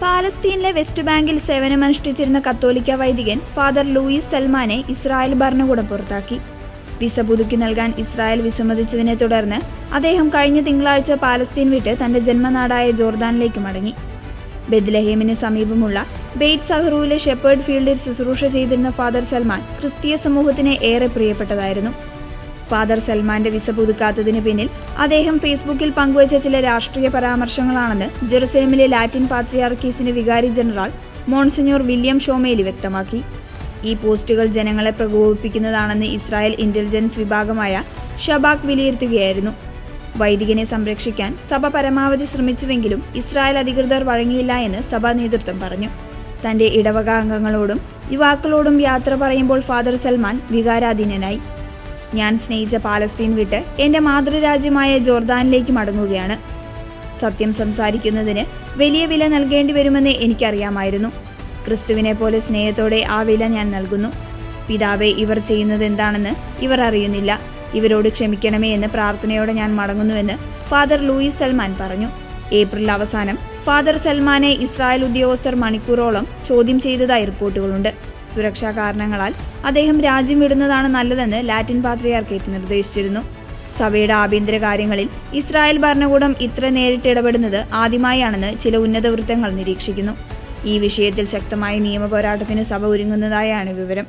പാലസ്തീനിലെ west ബാങ്കിൽ സേവനമനുഷ്ഠിച്ചിരുന്ന കത്തോലിക്ക വൈദികൻ ഫാദർ ലൂയിസ് സൽമാനെ ഇസ്രായേൽ ഭരണകൂടം പുറത്താക്കി. വിസ പുതുക്കി നൽകാൻ ഇസ്രായേൽ വിസമ്മതിച്ചതിനെ തുടർന്ന് അദ്ദേഹം കഴിഞ്ഞ തിങ്കളാഴ്ച പാലസ്തീൻ വിട്ട് തന്റെ ജന്മനാടായ ജോർദാനിലേക്ക് മടങ്ങി. ബെത്ലഹേമിന് സമീപമുള്ള ബെയ്റ്റ് സഹ്റൂവിലെ ഷെപ്പേർഡ് ഫീൽഡിൽ ശുശ്രൂഷ ചെയ്തിരുന്ന ഫാദർ സൽമാൻ ക്രിസ്തീയ സമൂഹത്തിന് ഏറെ പ്രിയപ്പെട്ടതായിരുന്നു. ഫാദർ സൽമാന്റെ വിസ പുതുക്കാത്തതിന് പിന്നിൽ അദ്ദേഹം ഫേസ്ബുക്കിൽ പങ്കുവച്ച ചില രാഷ്ട്രീയ പരാമർശങ്ങളാണെന്ന് ജെറുസലേമിലെ ലാറ്റിൻ പാത്രിയാർക്കീസിന്റെ വികാരി ജനറൽ മോൺസിഞ്ഞോർ വില്യം ഷോമേലി വ്യക്തമാക്കി. ഈ പോസ്റ്റുകൾ ജനങ്ങളെ പ്രകോപിപ്പിക്കുന്നതാണെന്ന് ഇസ്രായേൽ ഇന്റലിജൻസ് വിഭാഗമായ ഷബാക് വിലയിരുത്തുകയായിരുന്നു. വൈദികനെ സംരക്ഷിക്കാൻ സഭ പരമാവധി ശ്രമിച്ചുവെങ്കിലും ഇസ്രായേൽ അധികൃതർ വഴങ്ങിയില്ല എന്ന് സഭാ നേതൃത്വം പറഞ്ഞു. തന്റെ ഇടവക അംഗങ്ങളോടും യുവാക്കളോടും യാത്ര പറയുമ്പോൾ ഫാദർ സൽമാൻ വികാരാധീനനായി. ഞാൻ സ്നേഹിച്ച പാലസ്തീൻ വിട്ട് എന്റെ മാതൃരാജ്യമായ ജോർദാനിലേക്ക് മടങ്ങുകയാണ്. സത്യം സംസാരിക്കുന്നതിന് വലിയ വില നൽകേണ്ടി വരുമെന്ന് എനിക്കറിയാമായിരുന്നു. ക്രിസ്തുവിനെ പോലെ സ്നേഹത്തോടെ ആ വില ഞാൻ നൽകുന്നു. പിതാവേ, ഇവർ ചെയ്യുന്നത് എന്താണെന്ന് ഇവർ അറിയുന്നില്ല. ഇവരോട് ക്ഷമിക്കണമേ എന്ന് പ്രാർത്ഥനയോടെ ഞാൻ മടങ്ങുന്നുവെന്ന് ഫാദർ ലൂയിസ് സൽമാൻ പറഞ്ഞു. ഏപ്രിൽ അവസാനം ഫാദർ സൽമാനെ ഇസ്രായേൽ ഉദ്യോഗസ്ഥർ മണിക്കൂറോളം ചോദ്യം ചെയ്തതായി റിപ്പോർട്ടുകളുണ്ട്. സുരക്ഷാ കാരണങ്ങളാൽ അദ്ദേഹം രാജ്യം വിടുന്നതാണ് നല്ലതെന്ന് ലാറ്റിൻ പാത്രിയാർക്കേറ്റ് നിർദ്ദേശിച്ചിരുന്നു. സഭയുടെ ആഭ്യന്തര കാര്യങ്ങളിൽ ഇസ്രായേൽ ഭരണകൂടം ഇത്ര നേരിട്ട് ഇടപെടുന്നത് ആദ്യമായാണെന്ന് ചില ഉന്നത വൃത്തങ്ങൾ നിരീക്ഷിക്കുന്നു. ഈ വിഷയത്തിൽ ശക്തമായ നിയമ പോരാട്ടത്തിന് സഭ ഒരുങ്ങുന്നതായാണ് വിവരം.